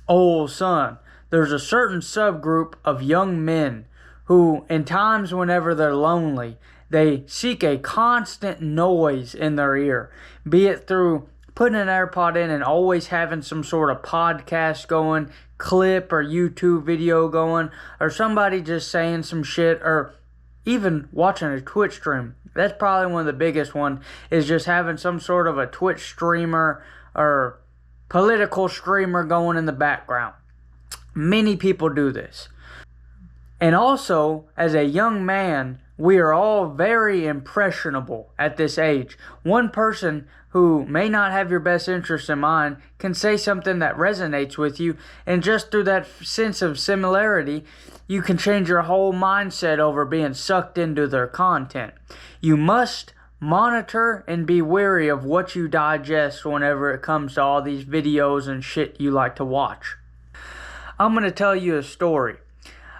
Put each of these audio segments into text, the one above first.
"Oh, son, there's a certain subgroup of young men who, in times whenever they're lonely, they seek a constant noise in their ear, be it through putting an AirPod in and always having some sort of podcast going, clip or YouTube video going, or somebody just saying some shit, or even watching a Twitch stream." That's probably one of the biggest one, is just having some sort of a Twitch streamer or political streamer going in the background. Many people do this. And also, as a young man, we are all very impressionable at this age. One person who may not have your best interest in mind can say something that resonates with you, and just through that sense of similarity, you can change your whole mindset over being sucked into their content. You must monitor and be wary of what you digest whenever it comes to all these videos and shit you like to watch. I'm going to tell you a story.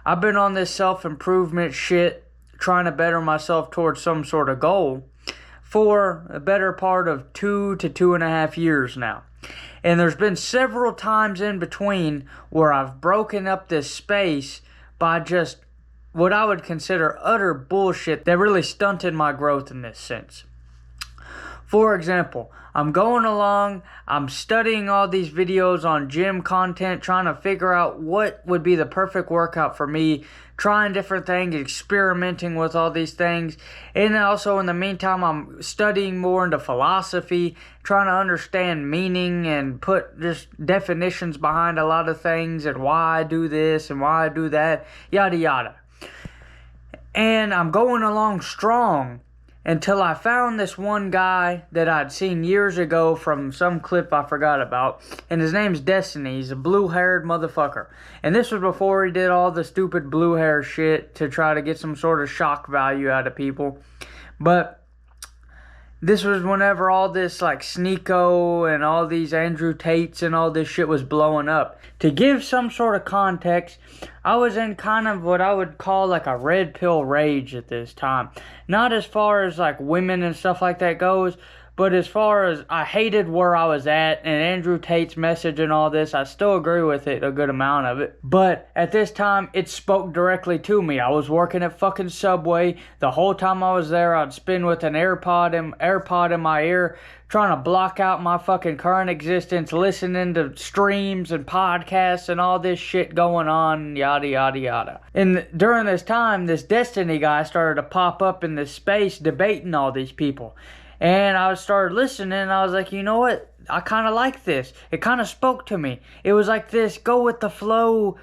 I've been on this self-improvement shit, trying to better myself towards some sort of goal, for a better part of 2 to 2.5 years now. And there's been several times in between where I've broken up this space by just what I would consider utter bullshit that really stunted my growth in this sense. For example, I'm going along, I'm studying all these videos on gym content, trying to figure out what would be the perfect workout for me, trying different things, experimenting with all these things. And also in the meantime, I'm studying more into philosophy, trying to understand meaning and put just definitions behind a lot of things and why I do this and why I do that, yada yada. And I'm going along strong until I found this one guy that I'd seen years ago from some clip I forgot about. And his name's Destiny. He's a blue-haired motherfucker. And this was before he did all the stupid blue hair shit to try to get some sort of shock value out of people. But this was whenever all this like Sneeko and all these Andrew Tates and all this shit was blowing up. To give some sort of context, I was in kind of what I would call like a red pill rage at this time. Not as far as like women and stuff like that goes, but as far as I hated where I was at and Andrew Tate's message and all this, I still agree with it, a good amount of it. But at this time, it spoke directly to me. I was working at fucking Subway. The whole time I was there, I'd spin with an AirPod in my ear, trying to block out my fucking current existence, listening to streams and podcasts and all this shit going on, yada, yada, yada. And during this time, this Destiny guy started to pop up in this space debating all these people. And I started listening, and I was like, you know what? I kind of like this. It kind of spoke to me. It was like this go with the flow,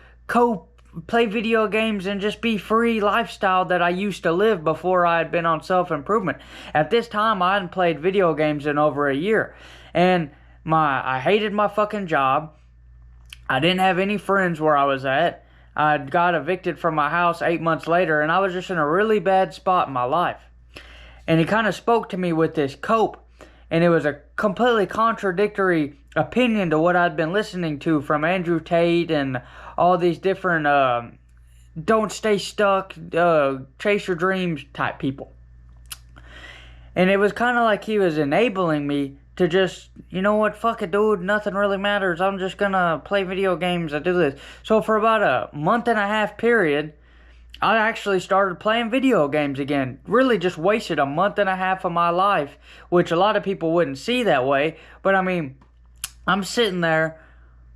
play video games and just be free lifestyle that I used to live before I had been on self-improvement. At this time, I hadn't played video games in over a year. And I hated my fucking job. I didn't have any friends where I was at. I got evicted from my house 8 months later, and I was just in a really bad spot in my life. And he kind of spoke to me with this cope, and it was a completely contradictory opinion to what I'd been listening to from Andrew Tate and all these different don't stay stuck, chase your dreams type people. And it was kind of like he was enabling me to just, you know what, fuck it, dude, nothing really matters. I'm just gonna play video games and do this. So for about a month and a half period, I actually started playing video games again. Really just wasted a month and a half of my life, which a lot of people wouldn't see that way. But I mean, I'm sitting there,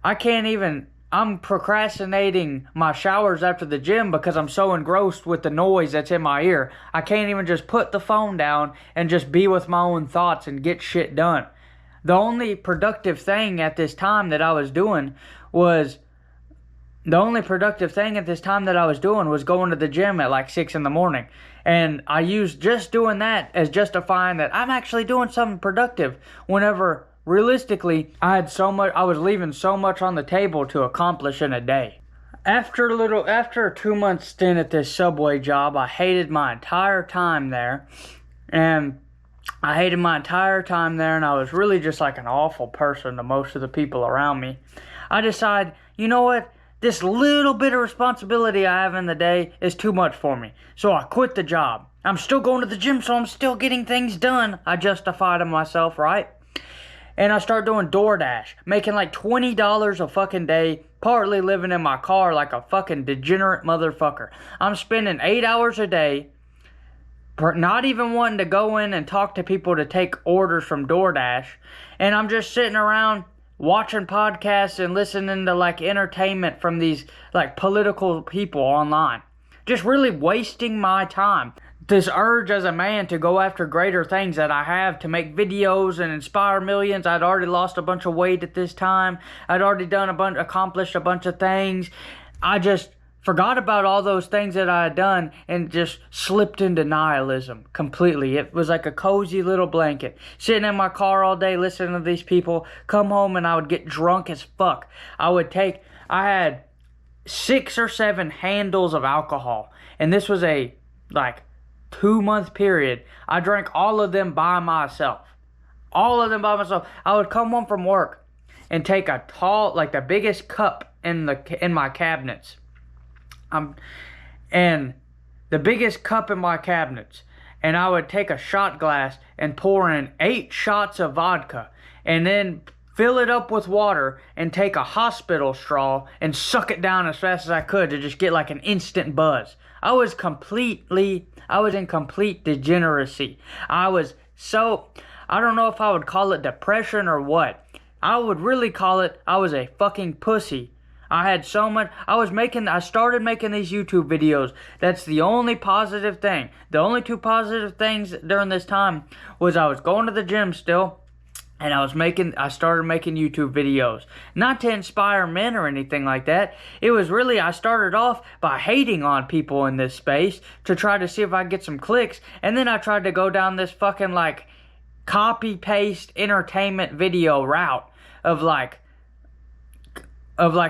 I'm procrastinating my showers after the gym because I'm so engrossed with the noise that's in my ear. I can't even just put the phone down and just be with my own thoughts and get shit done. The only productive thing at this time that I was doing was going to the gym at like 6 in the morning. And I used just doing that as justifying that I'm actually doing something productive, whenever realistically I was leaving so much on the table to accomplish in a day. After a 2-month stint at this Subway job, I hated my entire time there. And I was really just like an awful person to most of the people around me. I decided, you know what? This little bit of responsibility I have in the day is too much for me. So I quit the job. I'm still going to the gym, so I'm still getting things done. I justified to myself, right? And I started doing DoorDash, making like $20 a fucking day, partly living in my car like a fucking degenerate motherfucker. I'm spending 8 hours a day not even wanting to go in and talk to people to take orders from DoorDash. And I'm just sitting around watching podcasts and listening to like entertainment from these like political people online. Just really wasting my time. This urge as a man to go after greater things that I have, to make videos and inspire millions. I'd already lost a bunch of weight at this time. I'd already accomplished a bunch of things. I just forgot about all those things that I had done and just slipped into nihilism completely. It was like a cozy little blanket. Sitting in my car all day listening to these people. Come home and I would get drunk as fuck. I had 6 or 7 handles of alcohol. And this was a 2-month period. I drank all of them by myself. All of them by myself. I would come home from work and take a tall, like the biggest cup in my cabinets. And the biggest cup in my cabinets. And I would take a shot glass and pour in 8 shots of vodka. And then fill it up with water and take a hospital straw and suck it down as fast as I could to just get like an instant buzz. I was in complete degeneracy. I don't know if I would call it depression or what. I would really call it, I was a fucking pussy. I had so much, I started making these YouTube videos. That's the only positive thing. The only 2 positive things during this time was I was going to the gym still, and I started making YouTube videos. Not to inspire men or anything like that. It was really, I started off by hating on people in this space to try to see if I could get some clicks. And then I tried to go down this fucking copy-paste entertainment video route of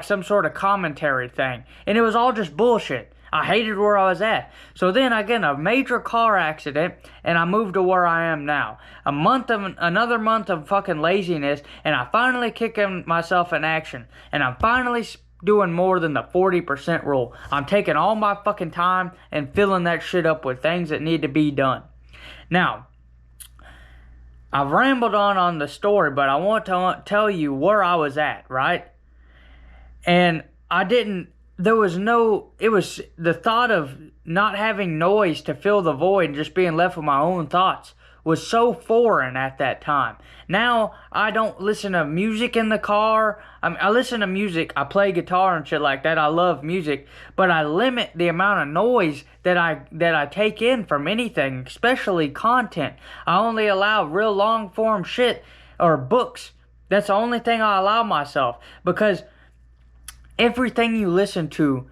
some sort of commentary thing. And it was all just bullshit. I hated where I was at. So then I get in a major car accident and I moved to where I am now. Another month of fucking laziness, and I finally kick myself in action. And I'm finally doing more than the 40% rule. I'm taking all my fucking time and filling that shit up with things that need to be done. Now, I've rambled on the story, but I want to tell you where I was at, right? And it was the thought of not having noise to fill the void and just being left with my own thoughts was so foreign at that time. Now, I don't listen to music in the car. I listen to music, I play guitar and shit like that. I love music, but I limit the amount of noise that I take in from anything, especially content. I only allow real long form shit or books. That's the only thing I allow myself, because everything you listen to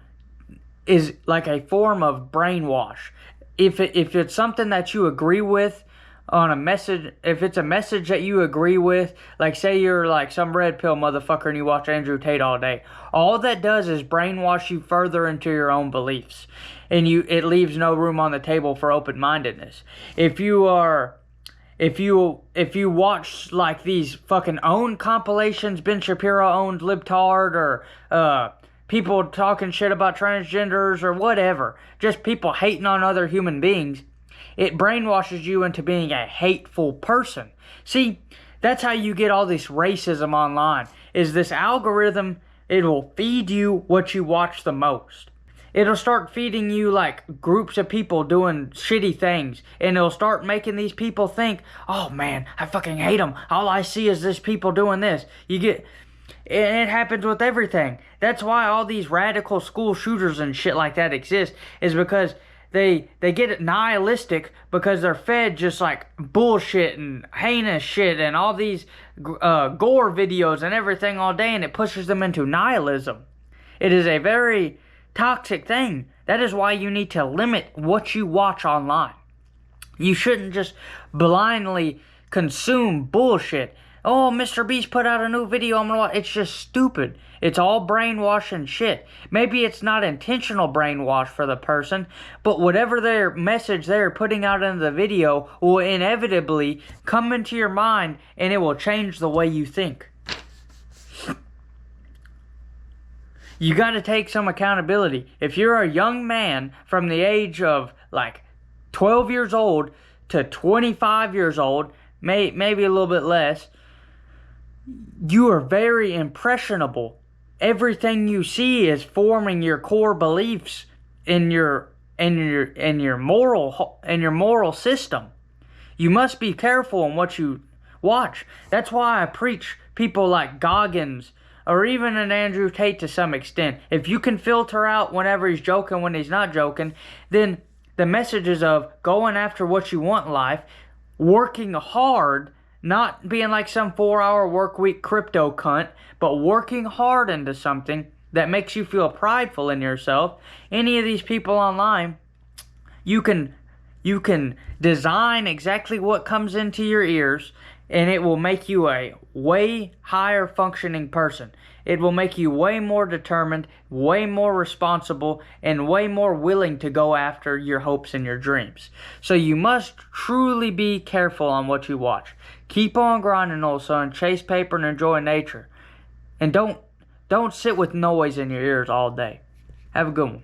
is like a form of brainwash. If it's something that you agree with on a message, if it's a message that you agree with, like say you're like some red pill motherfucker and you watch Andrew Tate all day, all that does is brainwash you further into your own beliefs, and it leaves no room on the table for open-mindedness. If you watch like these fucking owned compilations, Ben Shapiro owned libtard, or people talking shit about transgenders or whatever, just people hating on other human beings, it brainwashes you into being a hateful person. See, that's how you get all this racism online, is this algorithm. It will feed you what you watch the most. It'll start feeding you like groups of people doing shitty things. And it'll start making these people think, oh man, I fucking hate them. All I see is this people doing this. It happens with everything. That's why all these radical school shooters and shit like that exist, is because they get it nihilistic because they're fed just like bullshit and heinous shit and all these gore videos and everything all day, and it pushes them into nihilism. It is a very toxic thing. That is why you need to limit what you watch online. You shouldn't just blindly consume bullshit. Oh, Mr. Beast put out a new video, I'm gonna watch. It's just stupid. It's all brainwashing shit. Maybe it's not intentional brainwash for the person, but whatever their message they're putting out in the video will inevitably come into your mind, and it will change the way you think. You got to take some accountability. If you're a young man from the age of like 12 years old to 25 years old, maybe a little bit less, you are very impressionable. everything you see is forming your core beliefs in your moral system. You must be careful in what you watch. That's why I preach people like Goggins or even an Andrew Tate to some extent. If you can filter out whenever he's joking, when he's not joking, then the messages of going after what you want in life, working hard, not being like some 4-hour work week crypto cunt, but working hard into something that makes you feel prideful in yourself. Any of these people online, you can design exactly what comes into your ears, and it will make you a way higher functioning person. It will make you way more determined, way more responsible, and way more willing to go after your hopes and your dreams. So you must truly be careful on what you watch. Keep on grinding, old son. Chase paper and enjoy nature. And don't sit with noise in your ears all day. Have a good one.